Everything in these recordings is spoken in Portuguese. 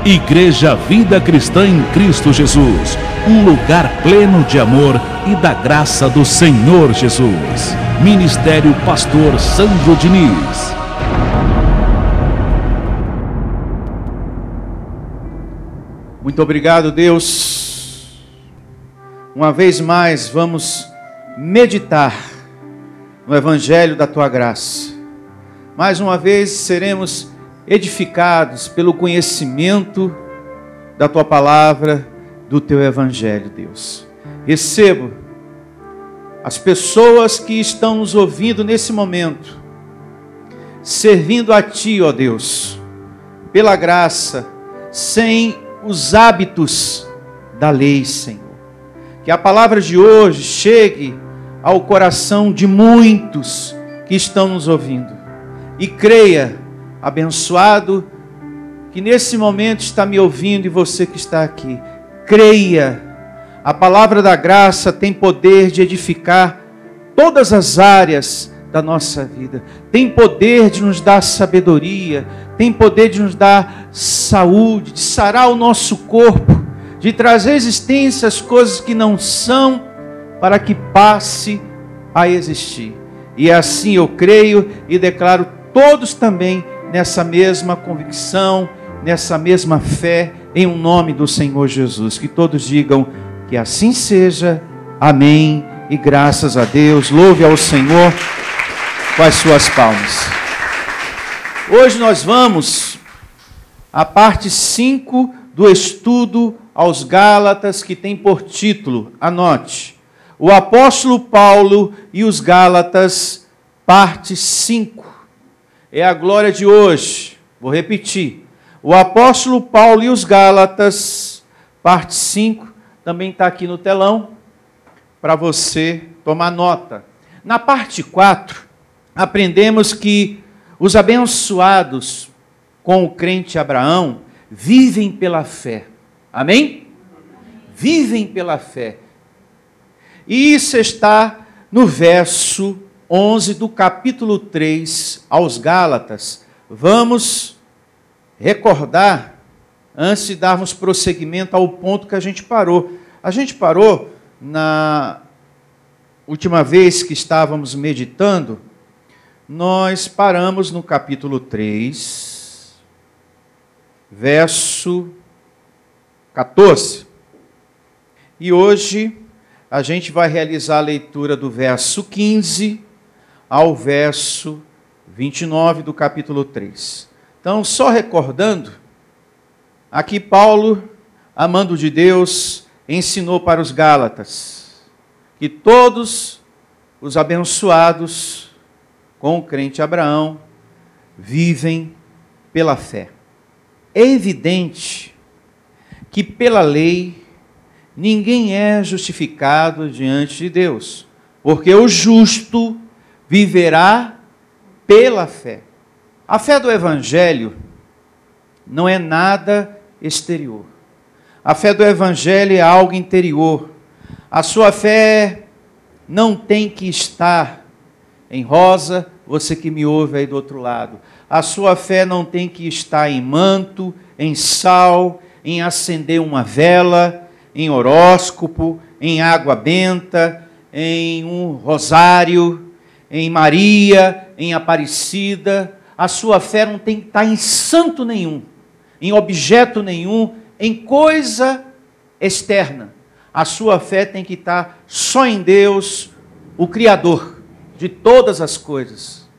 Igreja Vida Cristã em Cristo Jesus, um lugar pleno de amor e da graça do Senhor Jesus. Ministério Pastor Sandro Diniz. Muito obrigado, Deus. Uma vez mais vamos meditar no Evangelho da Tua Graça. Mais uma vez seremos edificados pelo conhecimento da Tua Palavra, do Teu Evangelho, Deus. Recebo as pessoas que estão nos ouvindo nesse momento, servindo a Ti, ó Deus, pela graça, sem os hábitos da lei, Senhor. Que a palavra de hoje chegue ao coração de muitos que estão nos ouvindo. E creia, abençoado, que nesse momento está me ouvindo e você que está aqui. Creia, a palavra da graça tem poder de edificar todas as áreas da nossa vida. Tem poder de nos dar sabedoria, tem poder de nos dar saúde, de sarar o nosso corpo, de trazer à existência as coisas que não são, para que passe a existir. E assim eu creio e declaro todos também nessa mesma convicção, nessa mesma fé, em um nome do Senhor Jesus. Que todos digam que assim seja. Amém. E graças a Deus. Louve ao Senhor com as suas palmas. Hoje nós vamos à parte 5 do estudo aos Gálatas, que tem por título, anote, o apóstolo Paulo e os Gálatas, parte 5. É a glória de hoje. Vou repetir. O apóstolo Paulo e os Gálatas, parte 5, também está aqui no telão, para você tomar nota. Na parte 4, aprendemos que os abençoados com o crente Abraão vivem pela fé. Amém? Vivem pela fé. E isso está no verso 11 do capítulo 3 aos Gálatas. Vamos recordar, antes de darmos prosseguimento ao ponto que a gente parou. A gente parou na última vez que estávamos meditando, nós paramos no capítulo 3, verso 14. E hoje a gente vai realizar a leitura do verso 15 ao verso 29 do capítulo 3. Então, só recordando, aqui Paulo, amando de Deus, ensinou para os Gálatas que todos os abençoados com o crente Abraão vivem pela fé. É evidente que pela lei ninguém é justificado diante de Deus, porque o justo viverá pela fé. A fé do Evangelho não é nada exterior. A fé do Evangelho é algo interior. A sua fé não tem que estar em rosa, você que me ouve aí do outro lado. A sua fé não tem que estar em manto, em sal, em acender uma vela, em horóscopo, em água benta, em um rosário, em Maria, em Aparecida. A sua fé não tem que estar em santo nenhum, em objeto nenhum, em coisa externa. A sua fé tem que estar só em Deus, o Criador de todas as coisas.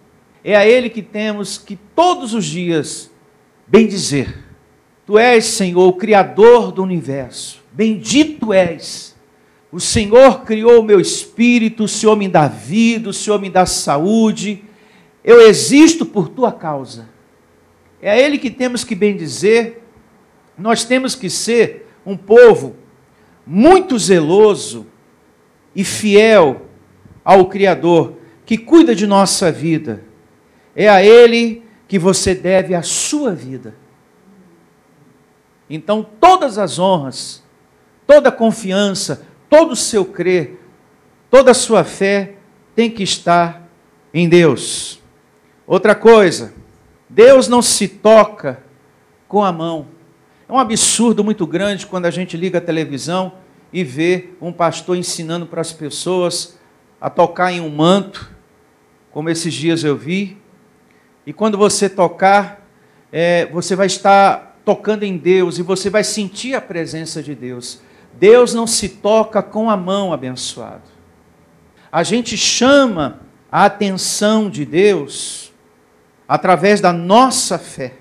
É a Ele que temos que todos os dias bendizer. Tu és, Senhor, o Criador do universo. Bendito és. O Senhor criou o meu espírito, o Senhor me dá vida, o Senhor me dá saúde. Eu existo por tua causa. É a Ele que temos que bendizer. Nós temos que ser um povo muito zeloso e fiel ao Criador, que cuida de nossa vida. É a Ele que você deve a sua vida. Então, todas as honras, toda a confiança, todo o seu crer, toda a sua fé tem que estar em Deus. Outra coisa, Deus não se toca com a mão. É um absurdo muito grande quando a gente liga a televisão e vê um pastor ensinando para as pessoas a tocar em um manto, como esses dias eu vi. E quando você tocar, você vai estar tocando em Deus e você vai sentir a presença de Deus. Deus não se toca com a mão, abençoado. A gente chama a atenção de Deus através da nossa fé.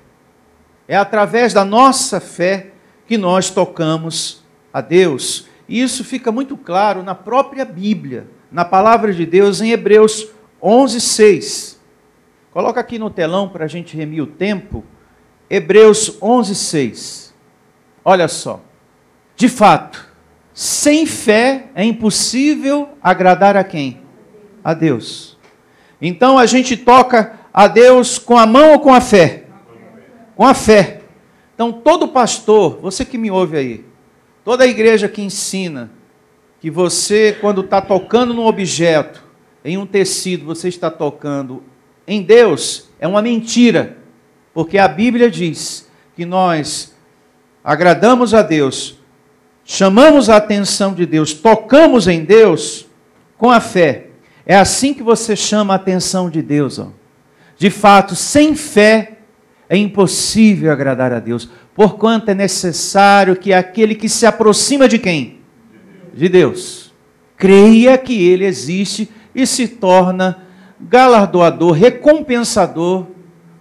É através da nossa fé que nós tocamos a Deus. E isso fica muito claro na própria Bíblia, na palavra de Deus, em Hebreus 11:6. Coloca aqui no telão para a gente remir o tempo. Hebreus 11:6. Olha só. De fato, sem fé é impossível agradar a quem? A Deus. Então a gente toca a Deus com a mão ou com a fé? Com a fé. Então todo pastor, você que me ouve aí, toda a igreja que ensina que você, quando está tocando num objeto, em um tecido, você está tocando em Deus, é uma mentira. Porque a Bíblia diz que nós agradamos a Deus, chamamos a atenção de Deus, tocamos em Deus com a fé. É assim que você chama a atenção de Deus. Ó. De fato, sem fé é impossível agradar a Deus. Porquanto é necessário que aquele que se aproxima de quem? De Deus. Creia que Ele existe e se torna galardoador, recompensador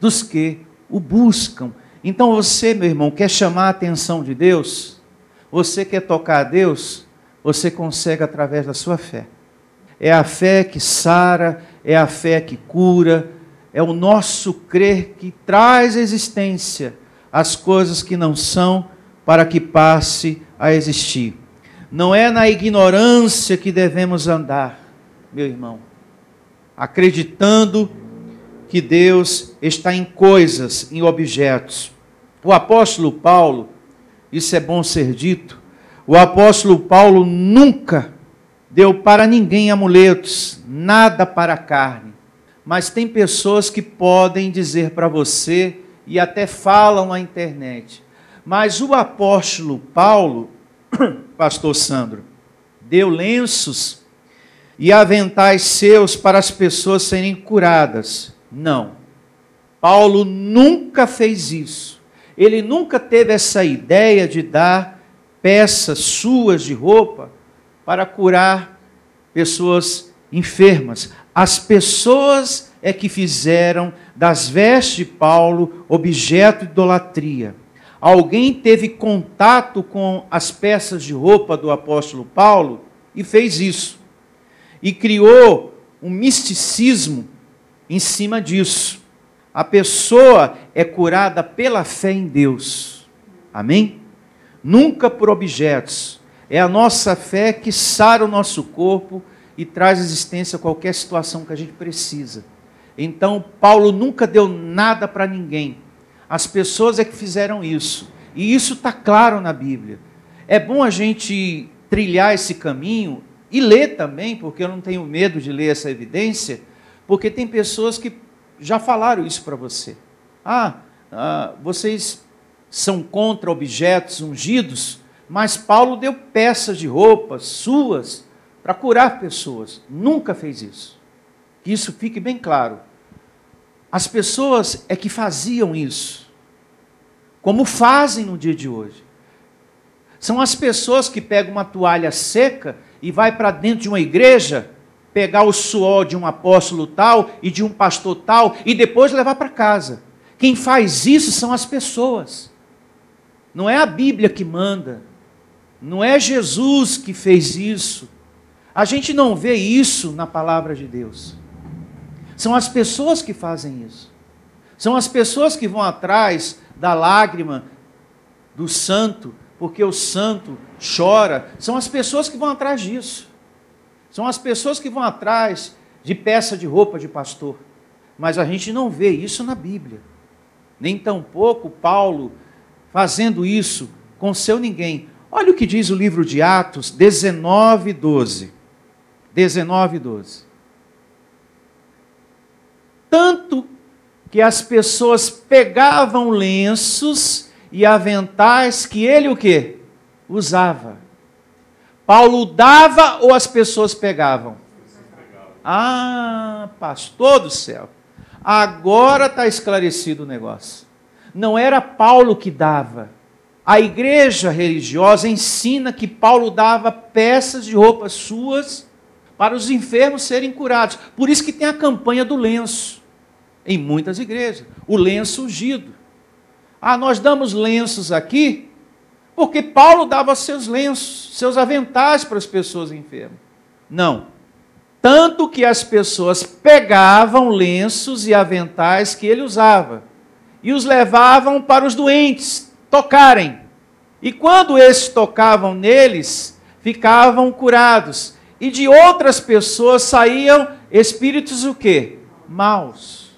dos que o buscam. Então você, meu irmão, quer chamar a atenção de Deus? Você quer tocar a Deus? Você consegue através da sua fé. É a fé que sara, é a fé que cura, é o nosso crer que traz à existência as coisas que não são, para que passe a existir. Não é na ignorância que devemos andar, meu irmão, acreditando que Deus está em coisas, em objetos. O apóstolo Paulo, isso é bom ser dito, o apóstolo Paulo nunca deu para ninguém amuletos, nada para a carne. Mas tem pessoas que podem dizer para você, e até falam na internet, mas o apóstolo Paulo, pastor Sandro, deu lenços e aventais seus para as pessoas serem curadas. Não. Paulo nunca fez isso. Ele nunca teve essa ideia de dar peças suas de roupa para curar pessoas enfermas. As pessoas é que fizeram das vestes de Paulo objeto de idolatria. Alguém teve contato com as peças de roupa do apóstolo Paulo e fez isso. E criou um misticismo em cima disso. A pessoa é curada pela fé em Deus. Amém? Nunca por objetos. É a nossa fé que sara o nosso corpo e traz existência a qualquer situação que a gente precisa. Então, Paulo nunca deu nada para ninguém. As pessoas é que fizeram isso. E isso está claro na Bíblia. É bom a gente trilhar esse caminho e ler também, porque eu não tenho medo de ler essa evidência, porque tem pessoas que já falaram isso para você. Vocês são contra objetos ungidos, mas Paulo deu peças de roupas suas para curar pessoas. Nunca fez isso. Que isso fique bem claro. As pessoas é que faziam isso, como fazem no dia de hoje. São as pessoas que pegam uma toalha seca e vai para dentro de uma igreja, pegar o suor de um apóstolo tal e de um pastor tal e depois levar para casa. Quem faz isso são as pessoas. Não é a Bíblia que manda. Não é Jesus que fez isso. A gente não vê isso na palavra de Deus. São as pessoas que fazem isso. São as pessoas que vão atrás da lágrima do santo, porque o santo chora. São as pessoas que vão atrás disso. São as pessoas que vão atrás de peça de roupa de pastor. Mas a gente não vê isso na Bíblia. Nem tampouco Paulo fazendo isso com seu ninguém. Olha o que diz o livro de Atos 19:12. 19:12. Tanto que as pessoas pegavam lenços e aventais que ele o quê? Usava. Paulo dava ou as pessoas pegavam? Ah, pastor do céu. Agora está esclarecido o negócio. Não era Paulo que dava. A igreja religiosa ensina que Paulo dava peças de roupas suas para os enfermos serem curados. Por isso que tem a campanha do lenço. Em muitas igrejas. O lenço ungido. Ah, nós damos lenços aqui porque Paulo dava seus lenços, seus aventais para as pessoas enfermas. Não. Tanto que as pessoas pegavam lenços e aventais que ele usava e os levavam para os doentes tocarem. E quando esses tocavam neles, ficavam curados. E de outras pessoas saíam espíritos o quê? Maus.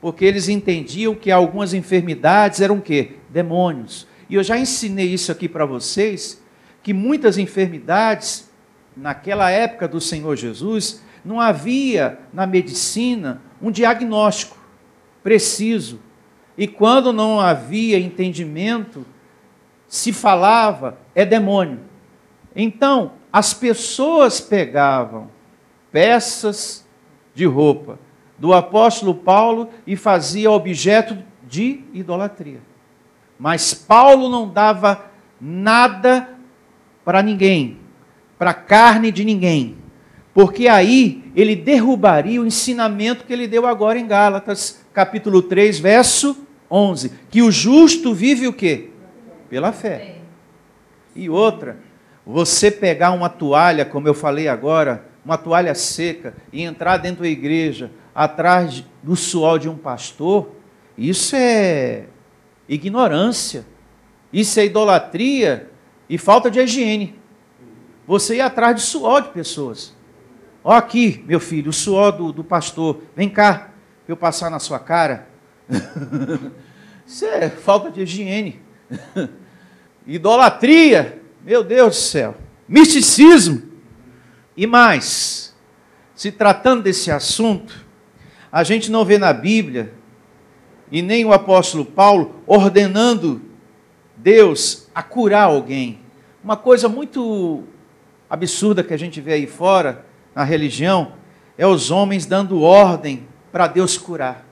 Porque eles entendiam que algumas enfermidades eram o quê? Demônios. E eu já ensinei isso aqui para vocês, que muitas enfermidades, naquela época do Senhor Jesus, não havia na medicina um diagnóstico preciso. E quando não havia entendimento, se falava, é demônio. Então, as pessoas pegavam peças de roupa do apóstolo Paulo e fazia objeto de idolatria. Mas Paulo não dava nada para ninguém, para a carne de ninguém, porque aí ele derrubaria o ensinamento que ele deu agora em Gálatas, capítulo 3, verso 11, que o justo vive o quê? Pela fé. E outra, você pegar uma toalha, como eu falei agora, uma toalha seca, e entrar dentro da igreja, atrás do suor de um pastor, isso é ignorância, isso é idolatria e falta de higiene. Você ir atrás de suor de pessoas. Ó aqui, meu filho, o suor do pastor, vem cá, para eu passar na sua cara. Isso é falta de higiene. Idolatria, meu Deus do céu. Misticismo. E mais, se tratando desse assunto, a gente não vê na Bíblia, e nem o apóstolo Paulo, ordenando Deus a curar alguém. Uma coisa muito absurda que a gente vê aí fora, na religião, é os homens dando ordem para Deus curar.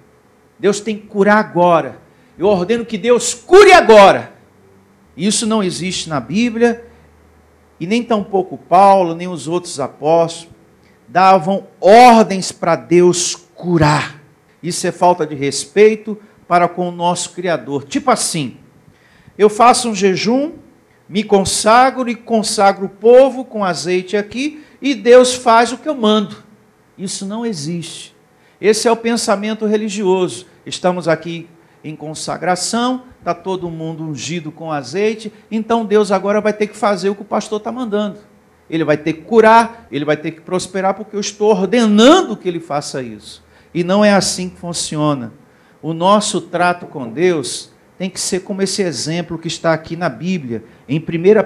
Deus tem que curar agora. Eu ordeno que Deus cure agora. Isso não existe na Bíblia, e nem tampouco Paulo, nem os outros apóstolos davam ordens para Deus curar. Isso é falta de respeito para com o nosso Criador. Tipo assim, eu faço um jejum, me consagro e consagro o povo com azeite aqui, e Deus faz o que eu mando. Isso não existe. Esse é o pensamento religioso. Estamos aqui em consagração, está todo mundo ungido com azeite, então Deus agora vai ter que fazer o que o pastor está mandando. Ele vai ter que curar, ele vai ter que prosperar, porque eu estou ordenando que ele faça isso. E não é assim que funciona. O nosso trato com Deus tem que ser como esse exemplo que está aqui na Bíblia, em 1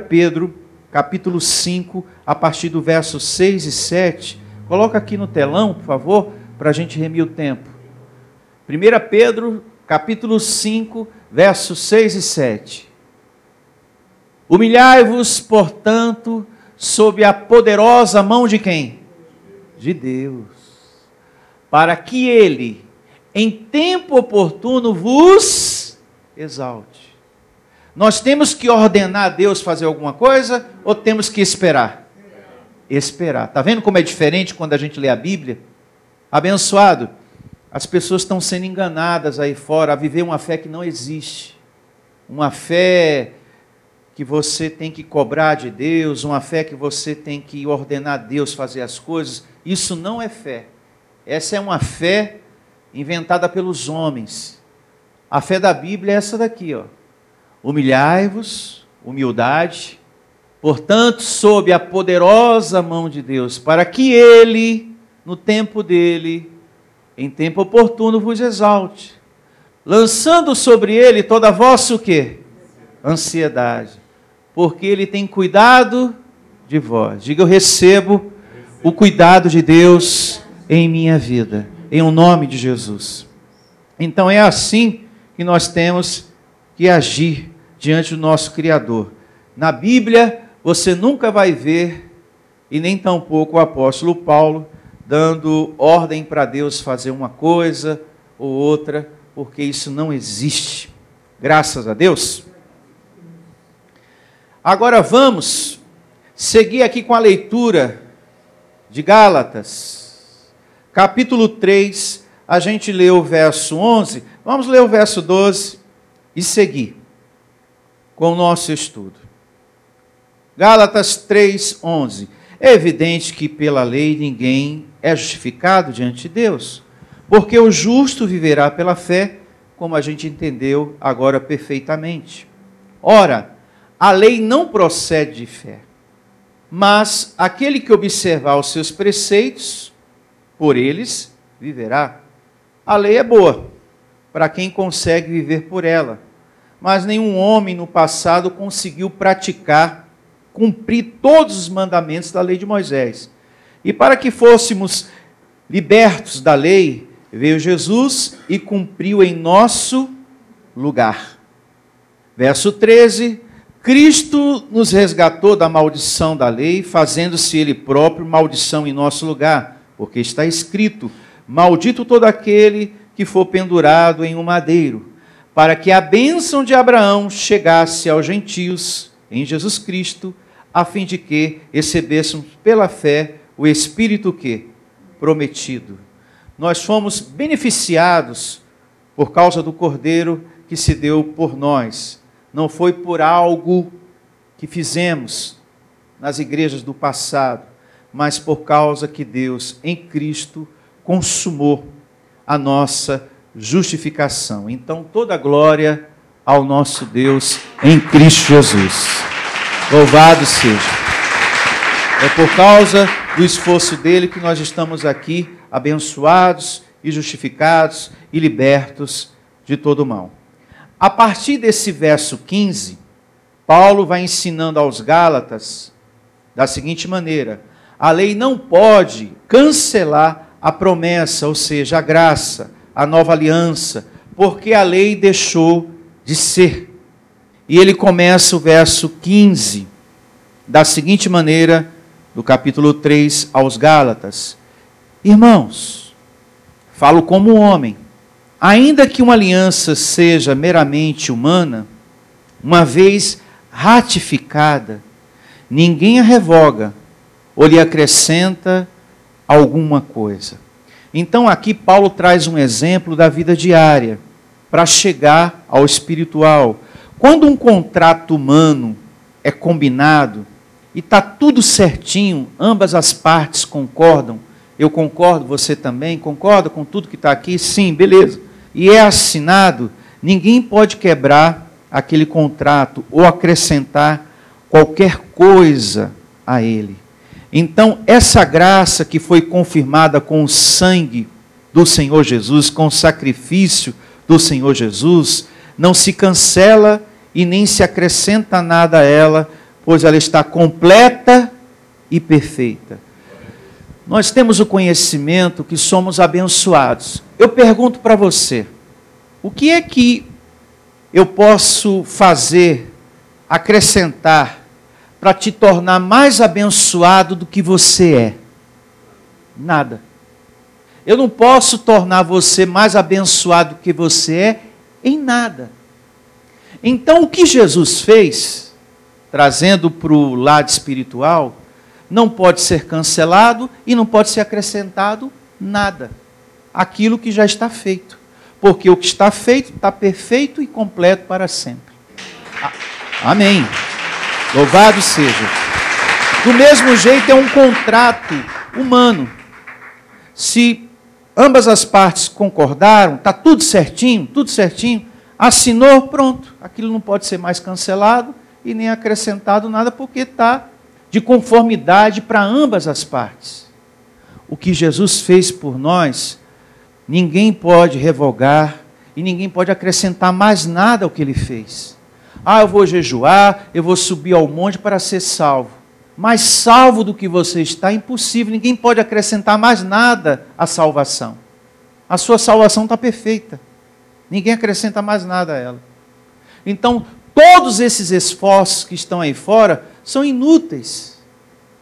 Pedro, capítulo 5, a partir do verso 6 e 7. Coloca aqui no telão, por favor, para a gente remir o tempo. 1 Pedro, capítulo 5, versos 6 e 7. Humilhai-vos, portanto, sob a poderosa mão de quem? De Deus. Para que Ele, em tempo oportuno, vos exalte. Nós temos que ordenar a Deus fazer alguma coisa ou temos que esperar? Esperar. Está vendo como é diferente quando a gente lê a Bíblia? Abençoado. As pessoas estão sendo enganadas aí fora a viver uma fé que não existe. Uma fé que você tem que cobrar de Deus, uma fé que você tem que ordenar a Deus fazer as coisas. Isso não é fé. Essa é uma fé inventada pelos homens. A fé da Bíblia é essa daqui, ó. Humilhai-vos, humildade, portanto, sob a poderosa mão de Deus, para que Ele, no tempo dele, em tempo oportuno, vos exalte, lançando sobre Ele toda a vossa o quê? Ansiedade, porque Ele tem cuidado de vós. Diga, eu recebo o cuidado de Deus em minha vida, em o nome de Jesus. Então é assim que nós temos que agir diante do nosso Criador. Na Bíblia, você nunca vai ver, e nem tampouco o apóstolo Paulo, dando ordem para Deus fazer uma coisa ou outra, porque isso não existe. Graças a Deus. Agora vamos seguir aqui com a leitura de Gálatas, capítulo 3, a gente leu o verso 11, vamos ler o verso 12 e seguir com o nosso estudo. Gálatas 3, 11. É evidente que pela lei ninguém é justificado diante de Deus, porque o justo viverá pela fé, como a gente entendeu agora perfeitamente. Ora, a lei não procede de fé, mas aquele que observar os seus preceitos, por eles viverá. A lei é boa para quem consegue viver por ela, mas nenhum homem no passado conseguiu cumprir todos os mandamentos da lei de Moisés. E para que fôssemos libertos da lei, veio Jesus e cumpriu em nosso lugar. Verso 13, Cristo nos resgatou da maldição da lei, fazendo-se Ele próprio maldição em nosso lugar, porque está escrito, maldito todo aquele que for pendurado em um madeiro, para que a bênção de Abraão chegasse aos gentios em Jesus Cristo, a fim de que recebêssemos pela fé o Espírito que? Prometido. Nós fomos beneficiados por causa do Cordeiro que se deu por nós. Não foi por algo que fizemos nas igrejas do passado, mas por causa que Deus, em Cristo, consumou a nossa justificação. Então, toda a glória ao nosso Deus em Cristo Jesus. Louvado seja. É por causa do esforço dele que nós estamos aqui abençoados e justificados e libertos de todo mal. A partir desse verso 15, Paulo vai ensinando aos Gálatas da seguinte maneira: a lei não pode cancelar a promessa, ou seja, a graça, a nova aliança, porque a lei deixou de ser. E ele começa o verso 15 da seguinte maneira, do capítulo 3 aos Gálatas: irmãos, falo como homem, ainda que uma aliança seja meramente humana, uma vez ratificada, ninguém a revoga ou lhe acrescenta alguma coisa. Então aqui Paulo traz um exemplo da vida diária, para chegar ao espiritual. Quando um contrato humano é combinado, e está tudo certinho, ambas as partes concordam, eu concordo, você também concorda com tudo que está aqui? Sim, beleza. E é assinado, ninguém pode quebrar aquele contrato ou acrescentar qualquer coisa a ele. Então, essa graça que foi confirmada com o sangue do Senhor Jesus, com o sacrifício do Senhor Jesus, não se cancela e nem se acrescenta nada a ela, pois ela está completa e perfeita. Nós temos o conhecimento que somos abençoados. Eu pergunto para você, o que é que eu posso fazer, acrescentar, para te tornar mais abençoado do que você é? Nada. Eu não posso tornar você mais abençoado do que você é em nada. Então, o que Jesus fez, trazendo para o lado espiritual, não pode ser cancelado e não pode ser acrescentado nada. Aquilo que já está feito. Porque o que está feito está perfeito e completo para sempre. Amém. Louvado seja. Do mesmo jeito é um contrato humano. Se ambas as partes concordaram, está tudo certinho, assinou, pronto. Aquilo não pode ser mais cancelado e nem acrescentado nada, porque está de conformidade para ambas as partes. O que Jesus fez por nós, ninguém pode revogar e ninguém pode acrescentar mais nada ao que ele fez. Eu vou jejuar, eu vou subir ao monte para ser salvo. Mais salvo do que você está, impossível. Ninguém pode acrescentar mais nada à salvação. A sua salvação está perfeita. Ninguém acrescenta mais nada a ela. Então, todos esses esforços que estão aí fora são inúteis,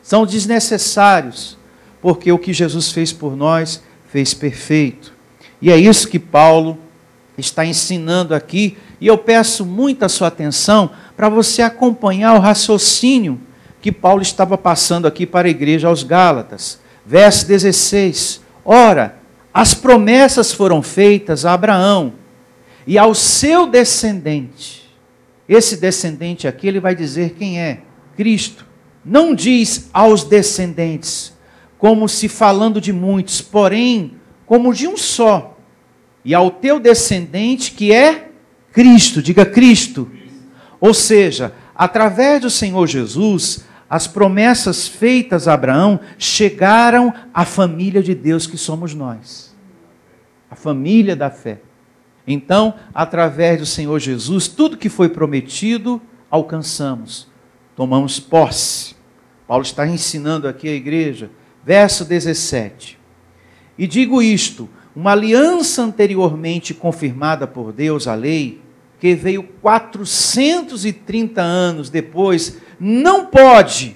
são desnecessários, porque o que Jesus fez por nós, fez perfeito. E é isso que Paulo está ensinando aqui, e eu peço muita sua atenção para você acompanhar o raciocínio que Paulo estava passando aqui para a igreja aos Gálatas. Verso 16. Ora, as promessas foram feitas a Abraão e ao seu descendente. Esse descendente aqui, ele vai dizer quem é? Cristo. Não diz aos descendentes, como se falando de muitos, porém, como de um só. E ao teu descendente, que é Cristo. Diga Cristo. Ou seja, através do Senhor Jesus, as promessas feitas a Abraão chegaram à família de Deus que somos nós. A família da fé. Então, através do Senhor Jesus, tudo que foi prometido, alcançamos. Tomamos posse. Paulo está ensinando aqui a igreja. Verso 17. E digo isto, uma aliança anteriormente confirmada por Deus, a lei, que veio 430 anos depois, não pode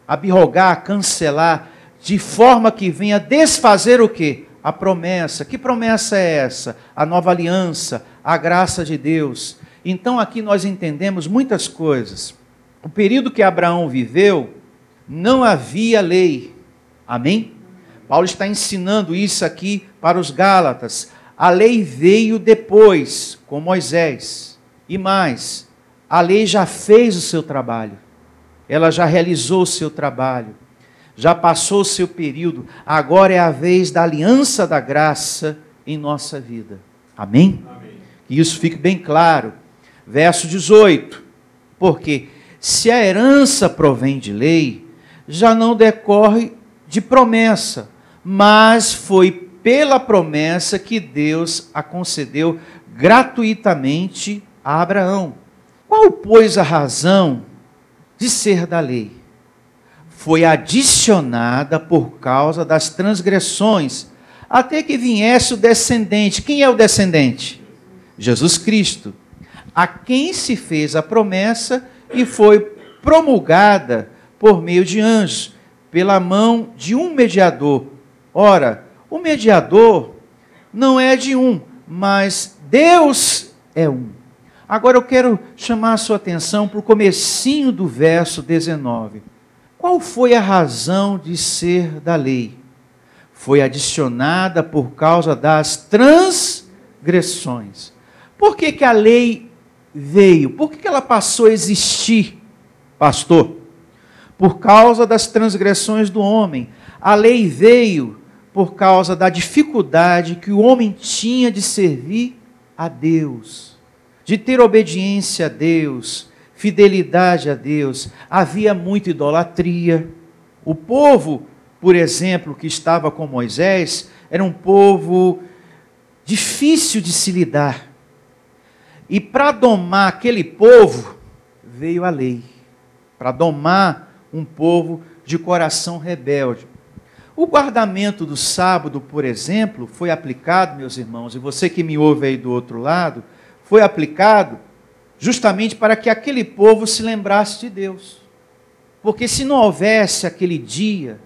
abrogar, cancelar, de forma que venha desfazer o quê? A promessa. Que promessa é essa? A nova aliança, a graça de Deus. Então aqui nós entendemos muitas coisas. O período que Abraão viveu, não havia lei. Amém? Paulo está ensinando isso aqui para os Gálatas. A lei veio depois, com Moisés. E mais, a lei já fez o seu trabalho. Ela já realizou o seu trabalho. Já passou o seu período. Agora é a vez da aliança da graça em nossa vida. Amém? Amém. Que isso fique bem claro. Verso 18. Porque se a herança provém de lei, já não decorre de promessa, mas foi pela promessa que Deus a concedeu gratuitamente a Abraão. Qual, pois, a razão de ser da lei? Foi adicionada por causa das transgressões, até que viesse o descendente. Quem é o descendente? Jesus Cristo, a quem se fez a promessa e foi promulgada por meio de anjos, pela mão de um mediador. Ora, o mediador não é de um, mas Deus é um. Agora eu quero chamar a sua atenção para o comecinho do verso 19. Qual foi a razão de ser da lei? Foi adicionada por causa das transgressões. Por que a lei veio? Por que ela passou a existir, pastor? Por causa das transgressões do homem. A lei veio por causa da dificuldade que o homem tinha de servir a Deus, de ter obediência a Deus, fidelidade a Deus. Havia muita idolatria. O povo, por exemplo, que estava com Moisés, era um povo difícil de se lidar. E para domar aquele povo, veio a lei. Para domar um povo de coração rebelde. O guardamento do sábado, por exemplo, foi aplicado, meus irmãos, e você que me ouve aí do outro lado, foi aplicado justamente para que aquele povo se lembrasse de Deus. Porque se não houvesse aquele dia,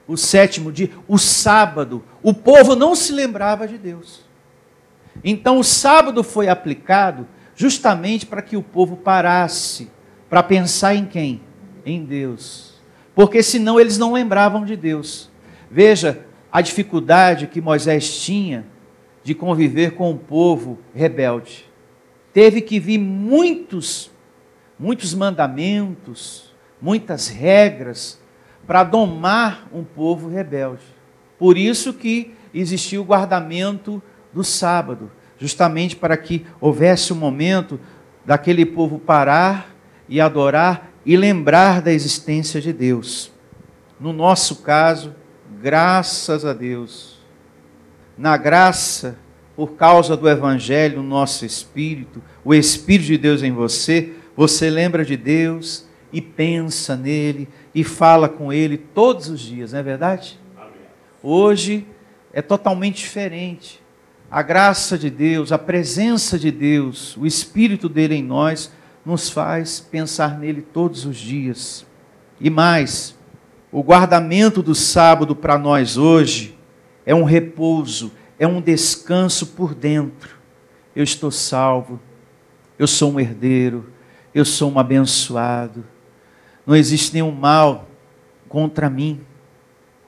o sétimo dia, o sábado, o povo não se lembrava de Deus. Então o sábado foi aplicado justamente para que o povo parasse, para pensar em quem? Em Deus. Porque senão eles não lembravam de Deus. Veja a dificuldade que Moisés tinha de conviver com um povo rebelde. Teve que vir muitos mandamentos, muitas regras para domar um povo rebelde. Por isso que existiu o guardamento do sábado, justamente para que houvesse um momento daquele povo parar e adorar e lembrar da existência de Deus. No nosso caso, graças a Deus, na graça, por causa do Evangelho, no nosso espírito, o Espírito de Deus em você, você lembra de Deus e pensa nele e fala com ele todos os dias, não é verdade? Amém. Hoje é totalmente diferente. A graça de Deus, a presença de Deus, o Espírito dele em nós, nos faz pensar nele todos os dias. E mais, o guardamento do sábado para nós hoje é um repouso, é um descanso por dentro. Eu estou salvo, eu sou um herdeiro, eu sou um abençoado. Não existe nenhum mal contra mim.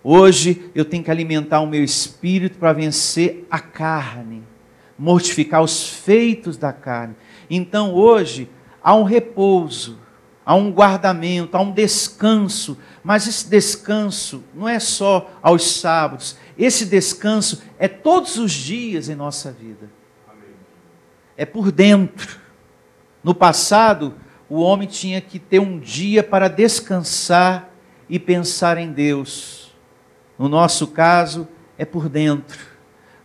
Hoje eu tenho que alimentar o meu espírito para vencer a carne, mortificar os feitos da carne. Então hoje há um repouso, há um guardamento, há um descanso, mas esse descanso não é só aos sábados, esse descanso é todos os dias em nossa vida. É por dentro. No passado, o homem tinha que ter um dia para descansar e pensar em Deus. No nosso caso, é por dentro.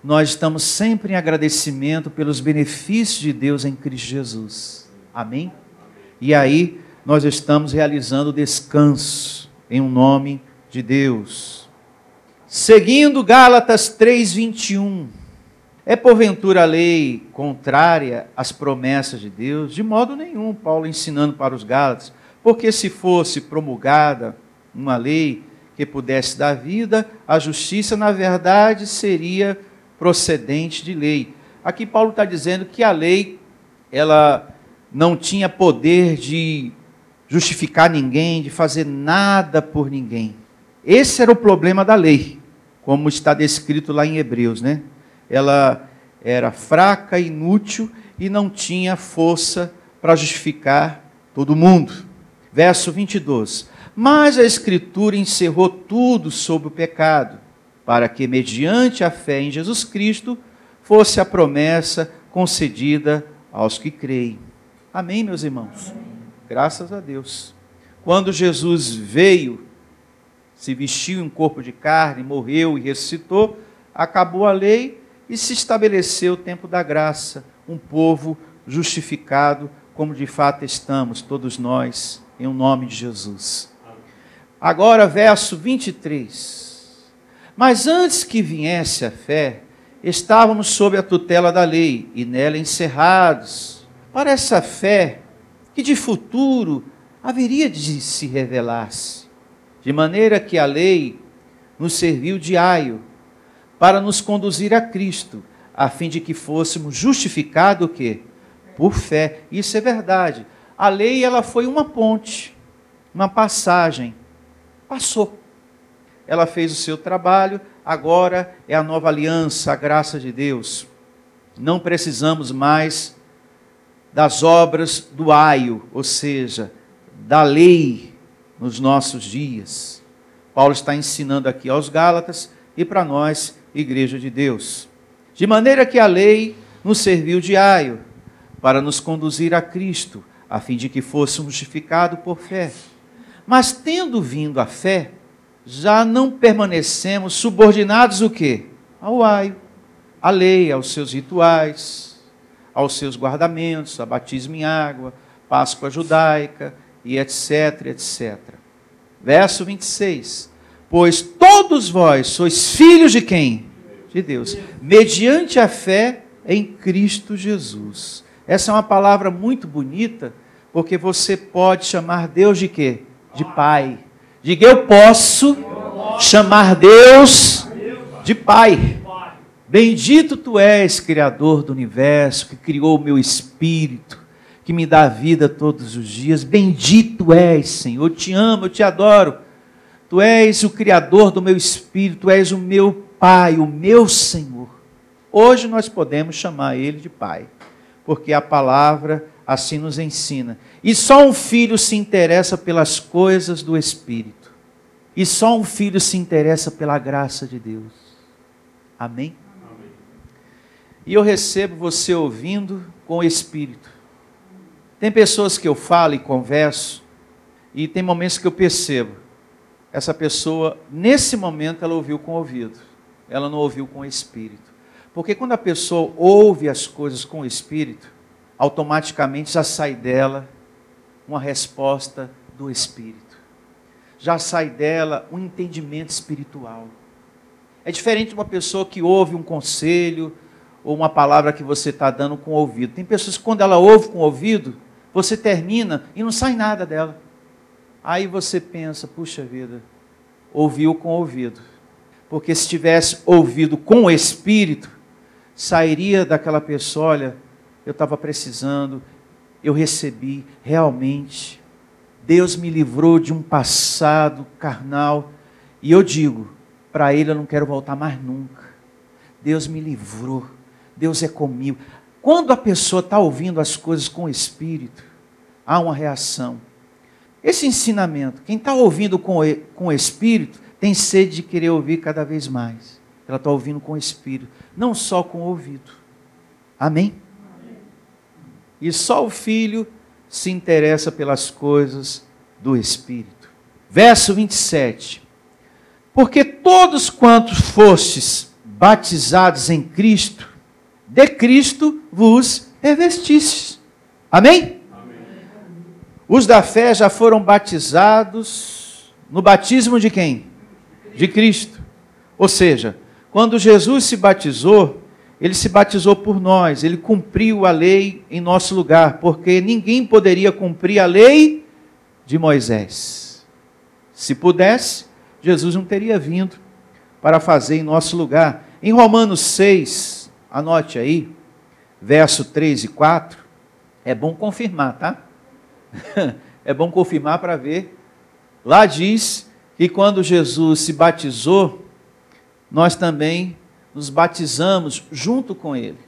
Nós estamos sempre em agradecimento pelos benefícios de Deus em Cristo Jesus. Amém? E aí, nós estamos realizando o descanso em um nome de Deus. Seguindo Gálatas 3:21. É porventura a lei contrária às promessas de Deus? De modo nenhum, Paulo ensinando para os Gálatas. Porque se fosse promulgada uma lei que pudesse dar vida, a justiça, na verdade, seria procedente de lei. Aqui Paulo está dizendo que a lei, ela não tinha poder de justificar ninguém, de fazer nada por ninguém. Esse era o problema da lei, como está descrito lá em Hebreus, né? Ela era fraca, inútil e não tinha força para justificar todo mundo. Verso 22. Mas a Escritura encerrou tudo sobre o pecado, para que, mediante a fé em Jesus Cristo, fosse a promessa concedida aos que creem. Amém, meus irmãos? Amém. Graças a Deus. Quando Jesus veio, se vestiu em um corpo de carne, morreu e ressuscitou, acabou a lei e se estabeleceu o tempo da graça, um povo justificado, como de fato estamos, todos nós, em o nome de Jesus. Agora, verso 23. Mas antes que viesse a fé, estávamos sob a tutela da lei, e nela encerrados, para essa fé que de futuro haveria de se revelar-se. De maneira que a lei nos serviu de aio, para nos conduzir a Cristo, a fim de que fôssemos justificados o quê? Por fé. Isso é verdade. A lei, ela foi uma ponte, uma passagem. Passou. Ela fez o seu trabalho, agora é a nova aliança, a graça de Deus. Não precisamos mais das obras do aio, ou seja, da lei nos nossos dias. Paulo está ensinando aqui aos Gálatas e para nós, Igreja de Deus. De maneira que a lei nos serviu de aio para nos conduzir a Cristo, a fim de que fôssemos justificados por fé. Mas tendo vindo a fé, já não permanecemos subordinados o quê? Ao aio, à lei, aos seus rituais, aos seus guardamentos, a batismo em água, Páscoa judaica e etc, etc. Verso 26. Pois todos vós sois filhos de quem? De Deus. Mediante a fé em Cristo Jesus. Essa é uma palavra muito bonita, porque você pode chamar Deus de quê? De Pai. Diga, eu posso chamar Deus de Pai. Bendito tu és, Criador do universo, que criou o meu espírito, que me dá vida todos os dias. Bendito és, Senhor. Eu te amo, eu te adoro. Tu és o Criador do meu espírito, tu és o meu Pai, o meu Senhor. Hoje nós podemos chamar Ele de Pai, porque a palavra assim nos ensina. E só um filho se interessa pelas coisas do Espírito. E só um filho se interessa pela graça de Deus. Amém? Amém. E eu recebo você ouvindo com o Espírito. Tem pessoas que eu falo e converso, e tem momentos que eu percebo. Essa pessoa, nesse momento, ela ouviu com o ouvido. Ela não ouviu com o Espírito. Porque quando a pessoa ouve as coisas com o Espírito, automaticamente já sai dela uma resposta do Espírito. Já sai dela um entendimento espiritual. É diferente de uma pessoa que ouve um conselho ou uma palavra que você está dando com o ouvido. Tem pessoas que quando ela ouve com o ouvido, você termina e não sai nada dela. Aí você pensa, puxa vida, ouviu com o ouvido. Porque se tivesse ouvido com o Espírito, sairia daquela pessoa, olha, eu estava precisando, eu recebi, realmente, Deus me livrou de um passado carnal, e eu digo, para Ele eu não quero voltar mais nunca. Deus me livrou, Deus é comigo. Quando a pessoa está ouvindo as coisas com o Espírito, há uma reação. Esse ensinamento, quem está ouvindo com o Espírito, tem sede de querer ouvir cada vez mais. Ela está ouvindo com o Espírito, não só com o ouvido. Amém? E só o Filho se interessa pelas coisas do Espírito. Verso 27. Porque todos quantos fostes batizados em Cristo, de Cristo vos revestistes. Amém? Amém? Os da fé já foram batizados no batismo de quem? De Cristo. Ou seja, quando Jesus se batizou, Ele se batizou por nós, Ele cumpriu a lei em nosso lugar, porque ninguém poderia cumprir a lei de Moisés. Se pudesse, Jesus não teria vindo para fazer em nosso lugar. Em Romanos 6, anote aí, verso 3 e 4, é bom confirmar, tá? É bom confirmar para ver. Lá diz que quando Jesus se batizou, nós também nos batizamos junto com Ele.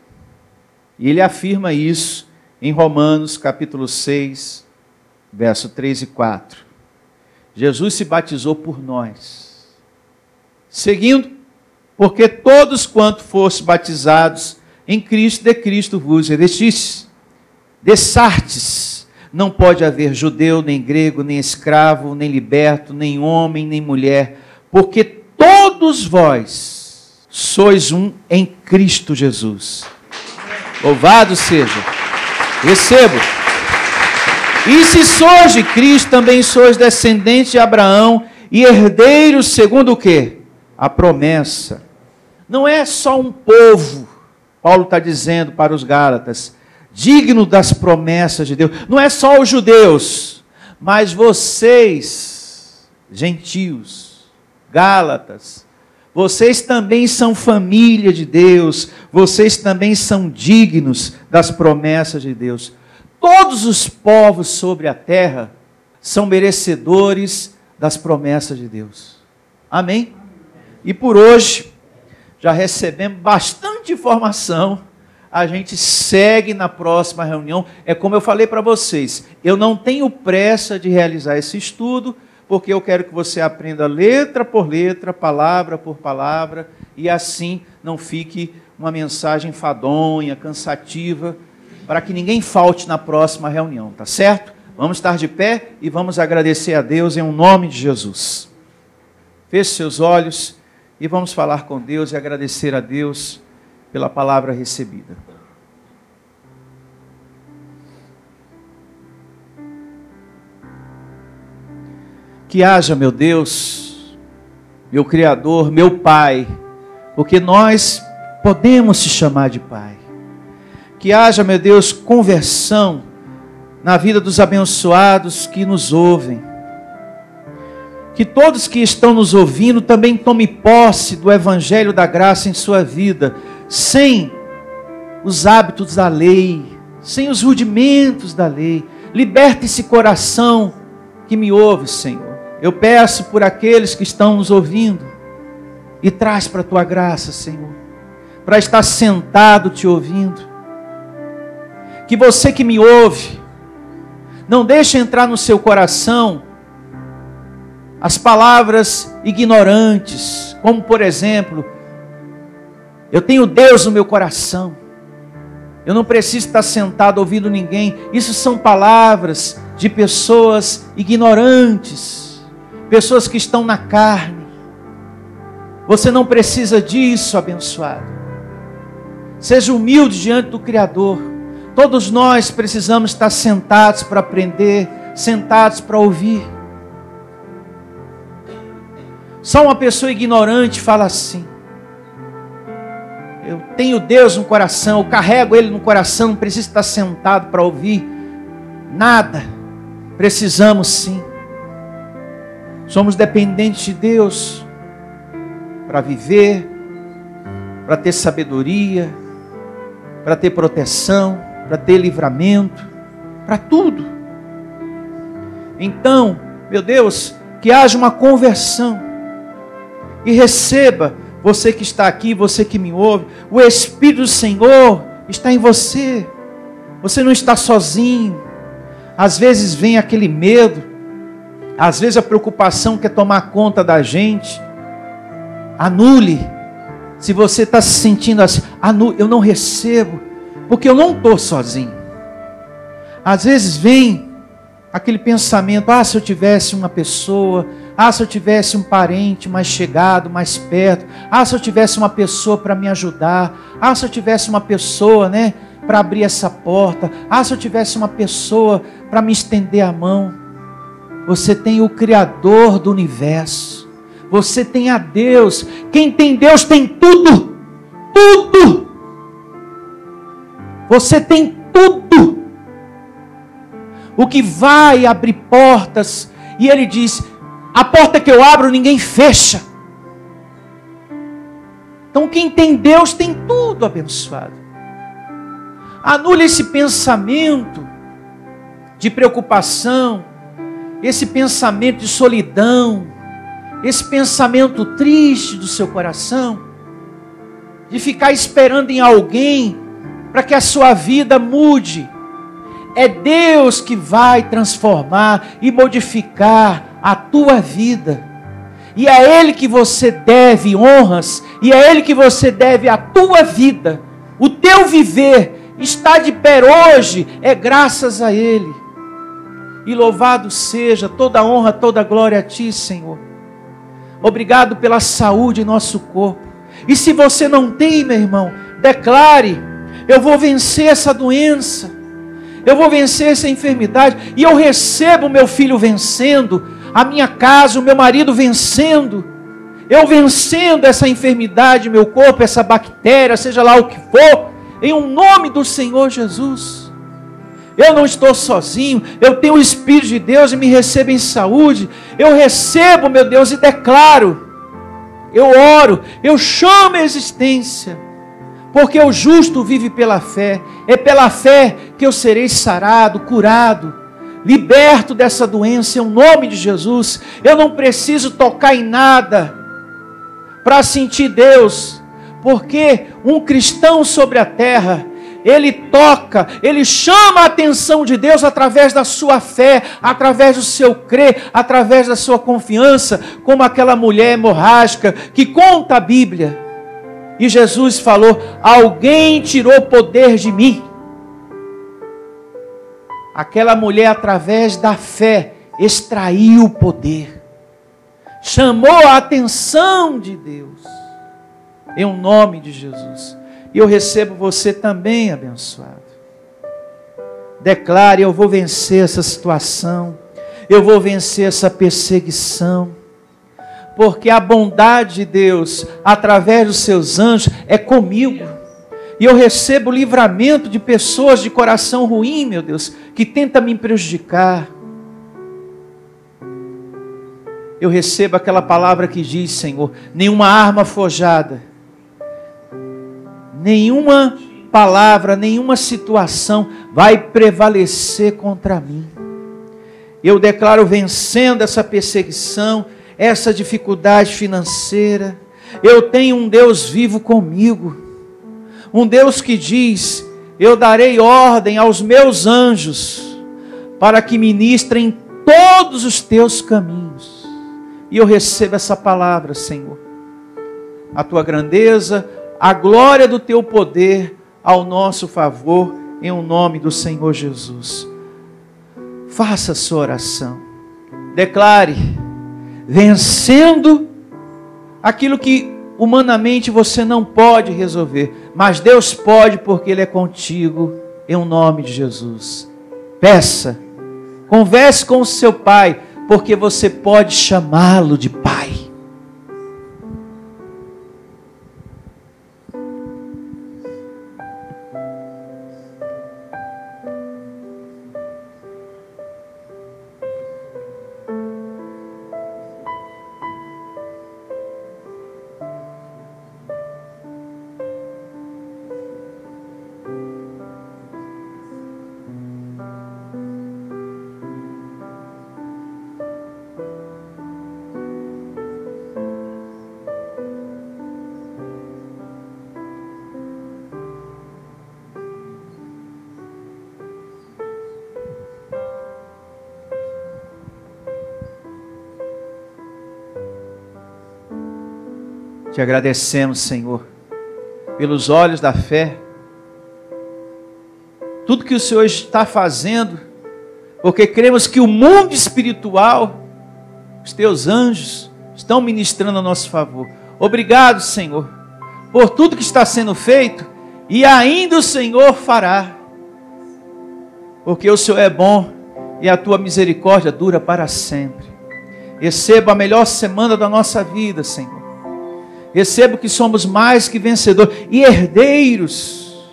E Ele afirma isso em Romanos capítulo 6, verso 3 e 4. Jesus se batizou por nós. Seguindo, porque todos quanto fossem batizados em Cristo, de Cristo vos revestistes. Desartes, não pode haver judeu, nem grego, nem escravo, nem liberto, nem homem, nem mulher, porque todos vós sois um em Cristo Jesus. Louvado seja. Recebo. E se sois de Cristo, também sois descendentes de Abraão e herdeiros segundo o quê? A promessa. Não é só um povo, Paulo está dizendo para os Gálatas, digno das promessas de Deus. Não é só os judeus, mas vocês, gentios, Gálatas, vocês também são família de Deus, vocês também são dignos das promessas de Deus. Todos os povos sobre a terra são merecedores das promessas de Deus. Amém? E por hoje, já recebemos bastante informação, a gente segue na próxima reunião. É como eu falei para vocês, eu não tenho pressa de realizar esse estudo, porque eu quero que você aprenda letra por letra, palavra por palavra, e assim não fique uma mensagem fadonha, cansativa, para que ninguém falte na próxima reunião, tá certo? Vamos estar de pé e vamos agradecer a Deus em nome de Jesus. Feche seus olhos e vamos falar com Deus e agradecer a Deus pela palavra recebida. Que haja, meu Deus, meu Criador, meu Pai, porque nós podemos te chamar de Pai. Que haja, meu Deus, conversão na vida dos abençoados que nos ouvem. Que todos que estão nos ouvindo também tomem posse do Evangelho da Graça em sua vida, sem os hábitos da lei, sem os rudimentos da lei. Liberta esse coração que me ouve, Senhor. Eu peço por aqueles que estão nos ouvindo e traz para a tua graça, Senhor, para estar sentado te ouvindo. Que você que me ouve, não deixe entrar no seu coração as palavras ignorantes, como por exemplo, eu tenho Deus no meu coração, eu não preciso estar sentado ouvindo ninguém. Isso são palavras de pessoas ignorantes, pessoas que estão na carne. Você não precisa disso, abençoado. Seja humilde diante do Criador. Todos nós precisamos estar sentados para aprender, sentados para ouvir. Só uma pessoa ignorante fala assim: eu tenho Deus no coração, eu carrego Ele no coração, não preciso estar sentado para ouvir. Nada. Precisamos sim. Somos dependentes de Deus para viver, para ter sabedoria, para ter proteção, para ter livramento, para tudo. Então, meu Deus, que haja uma conversão e receba, você que está aqui, você que me ouve, o Espírito do Senhor está em você. Você não está sozinho. Às vezes vem aquele medo, às vezes a preocupação quer tomar conta da gente. Anule. Se você está se sentindo assim, anule. Eu não recebo, porque eu não estou sozinho. Às vezes vem aquele pensamento, se eu tivesse uma pessoa, se eu tivesse um parente mais chegado, mais perto, se eu tivesse uma pessoa para me ajudar, se eu tivesse uma pessoa, para abrir essa porta, se eu tivesse uma pessoa para me estender a mão. Você tem o Criador do universo, você tem a Deus. Quem tem Deus tem tudo, tudo. Você tem tudo. O que vai abrir portas, e Ele diz, a porta que eu abro ninguém fecha. Então quem tem Deus tem tudo, abençoado. Anule esse pensamento de preocupação, esse pensamento de solidão, esse pensamento triste do seu coração, de ficar esperando em alguém para que a sua vida mude. É Deus que vai transformar e modificar a tua vida. E é Ele que você deve honras, e é Ele que você deve a tua vida. O teu viver, está de pé hoje, é graças a Ele. E louvado seja toda a honra, toda a glória a Ti, Senhor. Obrigado pela saúde em nosso corpo. E se você não tem, meu irmão, declare, eu vou vencer essa doença, eu vou vencer essa enfermidade, e eu recebo o meu filho vencendo, a minha casa, o meu marido vencendo, eu vencendo essa enfermidade, meu corpo, essa bactéria, seja lá o que for, em um nome do Senhor Jesus. Eu não estou sozinho, eu tenho o Espírito de Deus e me recebo em saúde. Eu recebo, meu Deus, e declaro, eu oro, eu chamo a existência, porque o justo vive pela fé. É pela fé que eu serei sarado, curado, liberto dessa doença, em nome de Jesus. Eu não preciso tocar em nada para sentir Deus, porque um cristão sobre a terra, ele toca, ele chama a atenção de Deus através da sua fé, através do seu crer, através da sua confiança, como aquela mulher hemorrágica que conta a Bíblia. E Jesus falou, alguém tirou o poder de mim. Aquela mulher, através da fé, extraiu o poder, chamou a atenção de Deus, em nome de Jesus. E eu recebo você também, abençoado. Declare, eu vou vencer essa situação, eu vou vencer essa perseguição, porque a bondade de Deus, através dos seus anjos, é comigo. E eu recebo livramento de pessoas de coração ruim, meu Deus, que tentam me prejudicar. Eu recebo aquela palavra que diz, Senhor, nenhuma arma forjada, nenhuma palavra, nenhuma situação vai prevalecer contra mim. Eu declaro vencendo essa perseguição, essa dificuldade financeira. Eu tenho um Deus vivo comigo, um Deus que diz, eu darei ordem aos meus anjos, para que ministrem todos os teus caminhos. E eu recebo essa palavra, Senhor, a tua grandeza, a glória do teu poder ao nosso favor, em o nome do Senhor Jesus. Faça a sua oração, declare, vencendo aquilo que humanamente você não pode resolver, mas Deus pode, porque Ele é contigo, em o nome de Jesus. Peça, converse com o seu pai, porque você pode chamá-lo de pai. Te agradecemos, Senhor, pelos olhos da fé, tudo que o Senhor está fazendo, porque cremos que o mundo espiritual, os teus anjos, estão ministrando a nosso favor. Obrigado, Senhor, por tudo que está sendo feito e ainda o Senhor fará, porque o Senhor é bom e a tua misericórdia dura para sempre. Receba a melhor semana da nossa vida, Senhor. Receba que somos mais que vencedores e herdeiros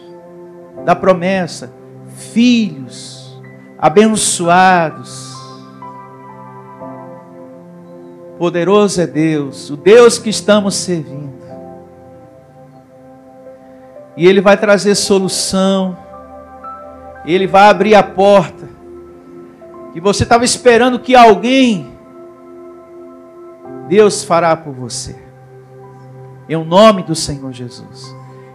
da promessa, filhos abençoados. Poderoso é Deus, o Deus que estamos servindo. E Ele vai trazer solução, Ele vai abrir a porta, que você estava esperando que alguém, Deus fará por você. Em nome do Senhor Jesus.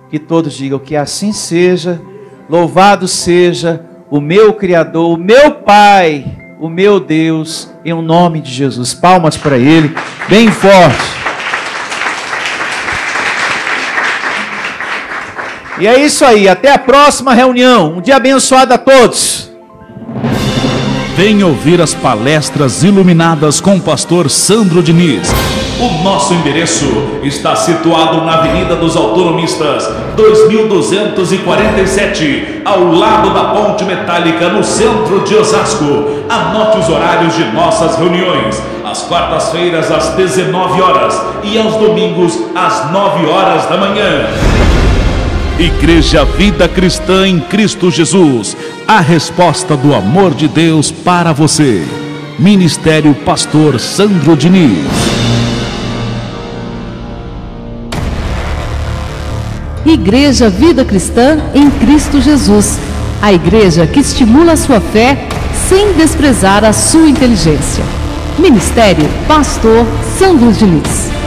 Que todos digam que assim seja, louvado seja o meu Criador, o meu Pai, o meu Deus, em nome de Jesus. Palmas para Ele, bem forte. E é isso aí, até a próxima reunião. Um dia abençoado a todos. Venha ouvir as palestras iluminadas com o pastor Sandro Diniz. O nosso endereço está situado na Avenida dos Autonomistas, 2247, ao lado da Ponte Metálica, no centro de Osasco. Anote os horários de nossas reuniões: às quartas-feiras às 19 horas e aos domingos às 9 horas da manhã. Igreja Vida Cristã em Cristo Jesus, a resposta do amor de Deus para você. Ministério Pastor Sandro Diniz. Igreja Vida Cristã em Cristo Jesus, a igreja que estimula a sua fé sem desprezar a sua inteligência. Ministério Pastor Sandro Diniz.